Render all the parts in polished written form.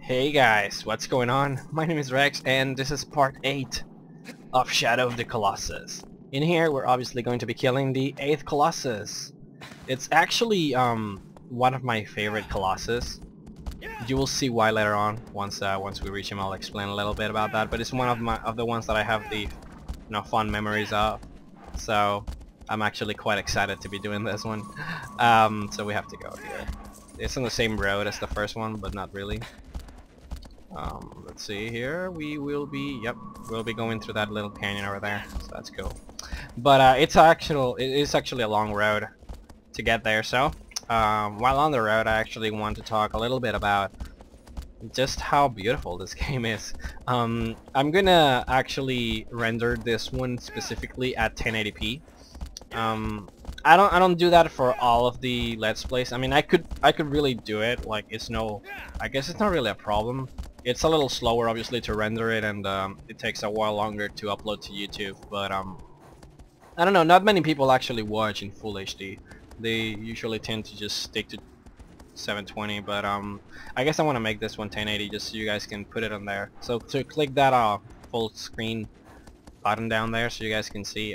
Hey guys, what's going on? My name is Rex and this is part 8 of Shadow of the Colossus. In here we're obviously going to be killing the 8th Colossus. It's actually one of my favorite Colossus. You will see why later on. Once we reach him I'll explain a little bit about that, but it's one of the ones that I have the fond memories of. So I'm actually quite excited to be doing this one. So we have to go here. It's on the same road as the first one, but not really. Let's see here. We'll be going through that little canyon over there, so that's cool. But it is actually a long road to get there. So while on the road, I actually want to talk a little bit about just how beautiful this game is. I'm gonna actually render this one specifically at 1080p. I don't do that for all of the Let's Plays. I mean, I could really do it. Like, I guess it's not really a problem. It's a little slower, obviously, to render it, and it takes a while longer to upload to YouTube. But I don't know. Not many people actually watch in Full HD. They usually tend to just stick to 720. But I guess I want to make this one 1080 just so you guys can put it on there. So to click that full screen button down there, so you guys can see.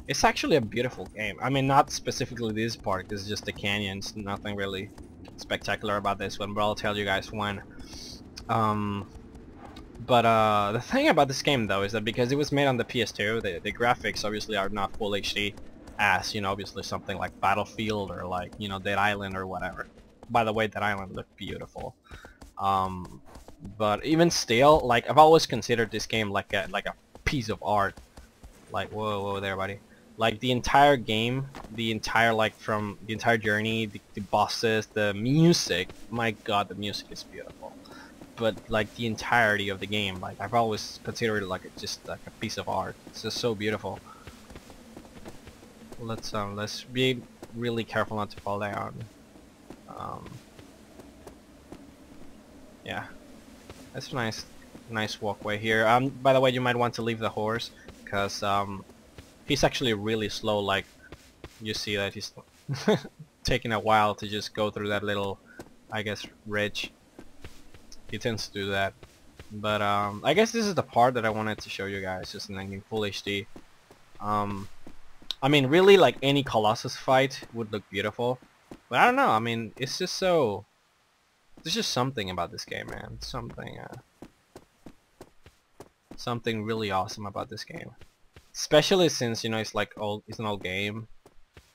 It's actually a beautiful game. I mean, not specifically this part, this is just the canyons, nothing really spectacular about this one, but I'll tell you guys when. The thing about this game though is that because it was made on the PS2, the graphics obviously are not full HD as, obviously something like Battlefield or like, Dead Island or whatever. By the way, Dead Island looked beautiful. But even still, like, I've always considered this game like a piece of art. Like, whoa there, buddy. Like, the entire game, from the entire journey, the bosses, the music, my god, the music is beautiful. But, like, the entirety of the game, like, I've always considered it like just like a piece of art. It's just so beautiful. Let's be really careful not to fall down. Yeah. That's a nice walkway here. By the way, you might want to leave the horse, because, he's actually really slow. Like, you see that he's taking a while to just go through that little, I guess, ridge. He tends to do that. But I guess this is the part that I wanted to show you guys, just in full HD. I mean, really, like, any Colossus fight would look beautiful. But I don't know, I mean, it's just so... There's just something about this game, man. Something really awesome about this game. Especially since, it's like it's an old game,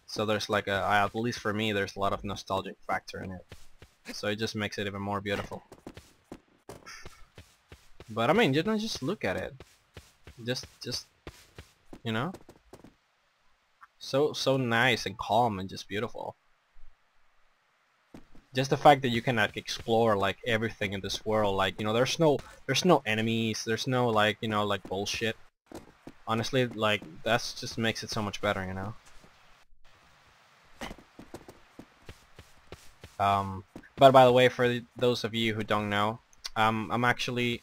so there's like at least for me, there's a lot of nostalgic factor in it, so it just makes it even more beautiful. But I mean, just look at it, just so nice and calm and just beautiful. Just the fact that you can like explore like everything in this world, like, there's no enemies, there's no like, like bullshit. Honestly, like, that's just makes it so much better, But by the way, for those of you who don't know, I'm actually...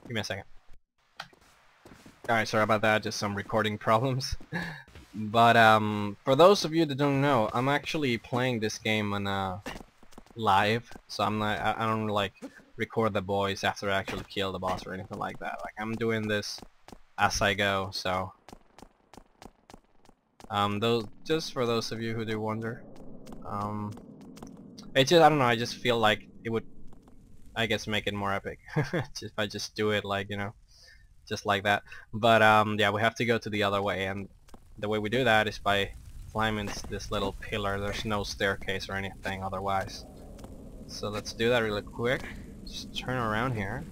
Give me a second. Alright, sorry about that, just some recording problems. But, for those of you that don't know, I'm actually playing this game on, live, so I don't, like, record the boys after I actually kill the boss or anything like that. Like, I'm doing this as I go, so just for those of you who do wonder, I don't know, I just feel like it would, I guess, make it more epic if I just do it like, just like that. But yeah, we have to go to the other way, and the way we do that is by climbing this little pillar. There's no staircase or anything otherwise, so let's do that really quick. Just turn around here.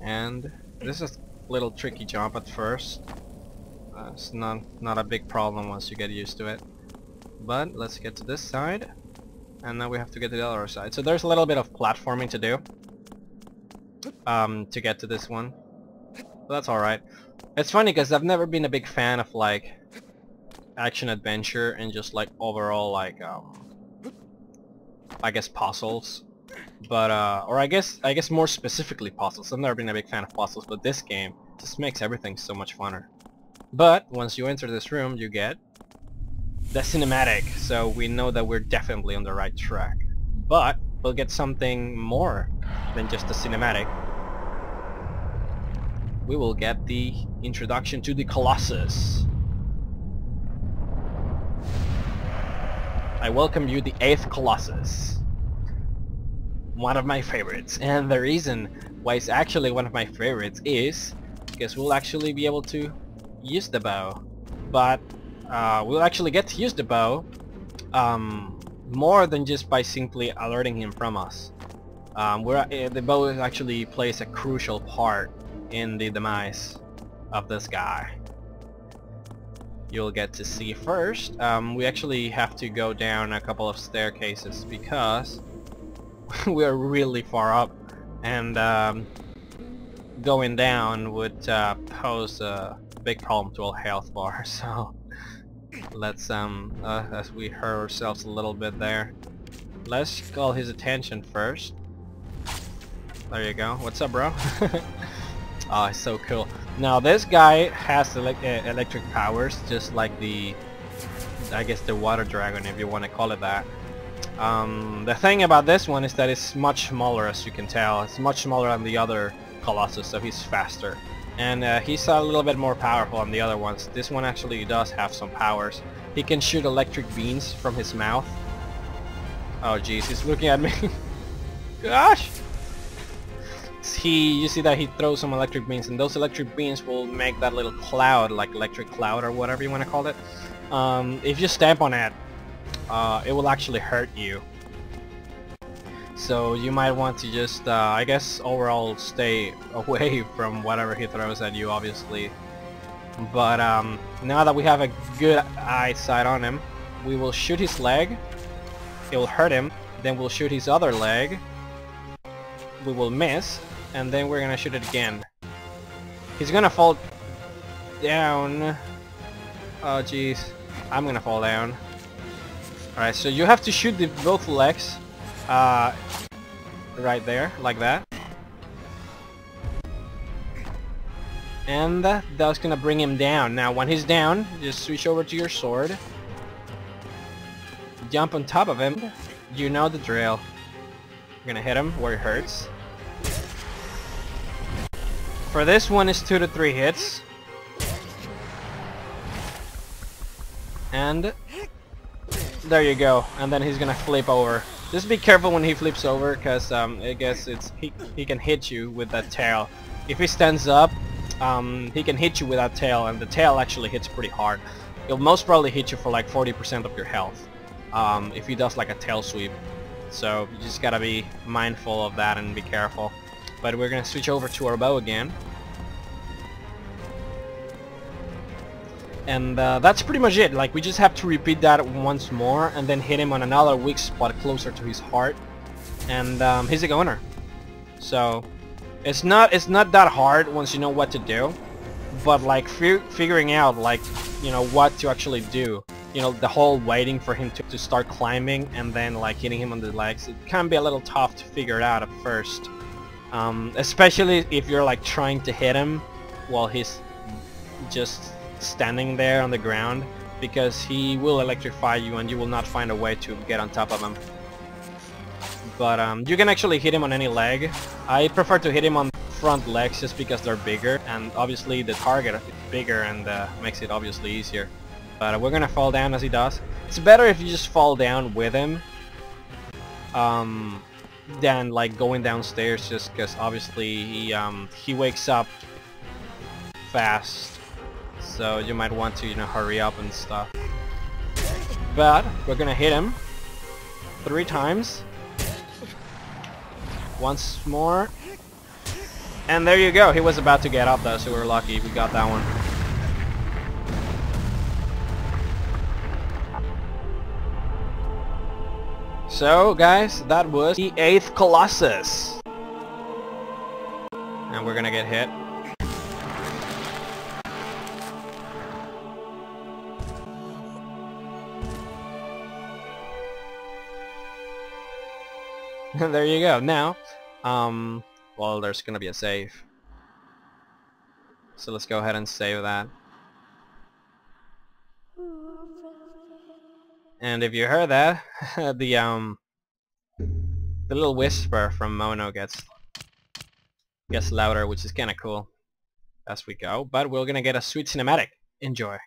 And this is a little tricky jump at first. It's not a big problem once you get used to it. But let's get to this side, and now we have to get to the other side. So there's a little bit of platforming to do to get to this one. But that's alright. It's funny because I've never been a big fan of like action adventure and just like overall like I guess puzzles. But or I guess more specifically puzzles. I've never been a big fan of puzzles, but this game just makes everything so much funner. But once you enter this room, you get the cinematic, so we know that we're definitely on the right track. But we'll get something more than just the cinematic. We will get the introduction to the Colossus. I welcome you, the 8th Colossus. One of my favorites, and the reason why it's actually one of my favorites is because we'll actually be able to use the bow. But we'll actually get to use the bow more than just by simply alerting him from us. The bow actually plays a crucial part in the demise of this guy. You'll get to see first. We actually have to go down a couple of staircases because we are really far up, and going down would pose a big problem to our health bar. So let's as we hurt ourselves a little bit there, let's call his attention first. There you go. What's up, bro? Oh, it's so cool. Now this guy has electric powers, just like the, I guess, the water dragon, if you want to call it that. The thing about this one is that it's much smaller, as you can tell. It's much smaller than the other Colossus, so he's faster. And he's a little bit more powerful than the other ones. This one actually does have some powers. He can shoot electric beams from his mouth. Oh jeez, he's looking at me. Gosh! You see that he throws some electric beams, and those electric beams will make that little cloud, like electric cloud or whatever you want to call it. If you stamp on it, it will actually hurt you. So you might want to just, I guess, overall stay away from whatever he throws at you, obviously. But now that we have a good eyesight on him, we will shoot his leg. It will hurt him. Then we'll shoot his other leg. We will miss. And then we're gonna shoot it again. He's gonna fall down. Oh jeez, I'm gonna fall down. Alright, so you have to shoot both legs right there, like that. And that's gonna bring him down. Now when he's down, just switch over to your sword. Jump on top of him. You know the drill. You're gonna hit him where it hurts. For this one, it's 2 to 3 hits. And there you go. And then he's gonna flip over. Just be careful when he flips over, because I guess he can hit you with that tail. If he stands up, he can hit you with that tail, and the tail actually hits pretty hard. It'll most probably hit you for like 40% of your health if he does like a tail sweep. So you just gotta be mindful of that and be careful. But we're gonna switch over to our bow again. And that's pretty much it. Like, we just have to repeat that once more and then hit him on another weak spot closer to his heart, and he's a goner. So it's not that hard once you know what to do, but like figuring out, like, you know, what to actually do, you know, the whole waiting for him to start climbing and then like hitting him on the legs, it can be a little tough to figure it out at first, especially if you're like trying to hit him while he's just standing there on the ground, because he will electrify you and you will not find a way to get on top of him. But you can actually hit him on any leg. I prefer to hit him on front legs just because they're bigger, and obviously the target is bigger and makes it obviously easier. But we're gonna fall down as he does. It's better if you just fall down with him than like going downstairs, just because obviously he wakes up fast. So you might want to, you know, hurry up and stuff. But we're gonna hit him 3 times. Once more. And there you go. He was about to get up though, so we're lucky we got that one. So guys, that was the 8th Colossus. And we're gonna get hit. There you go. Now, well, there's gonna be a save. So let's go ahead and save that. And if you heard that, the little whisper from Mono gets louder, which is kind of cool as we go. But we're gonna get a sweet cinematic. Enjoy.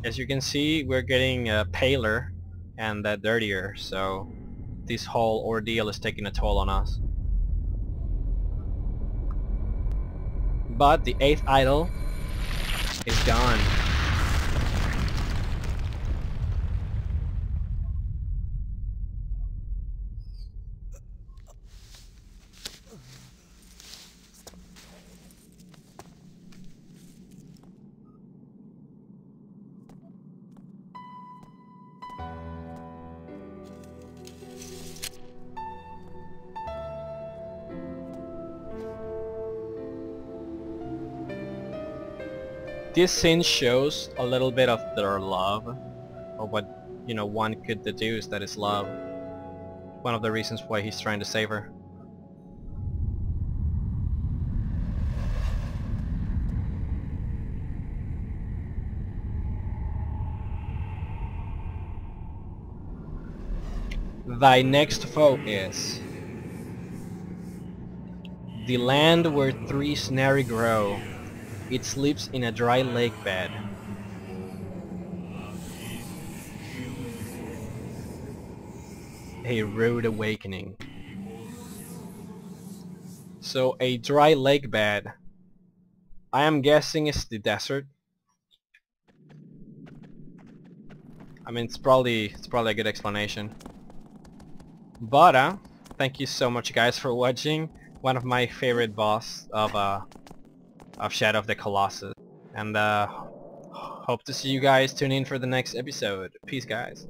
As you can see, we're getting paler and dirtier, so this whole ordeal is taking a toll on us. But the 8th idol is gone. This scene shows a little bit of their love, or what, you know, one could deduce that is love. One of the reasons why he's trying to save her. Thy next foe is the land where trees nary grow. It sleeps in a dry lake bed. A rude awakening. So a dry lake bed, I am guessing it's the desert. I mean, it's probably a good explanation. But thank you so much guys for watching. One of my favorite boss of Shadow of the Colossus. And hope to see you guys tune in for the next episode. Peace guys.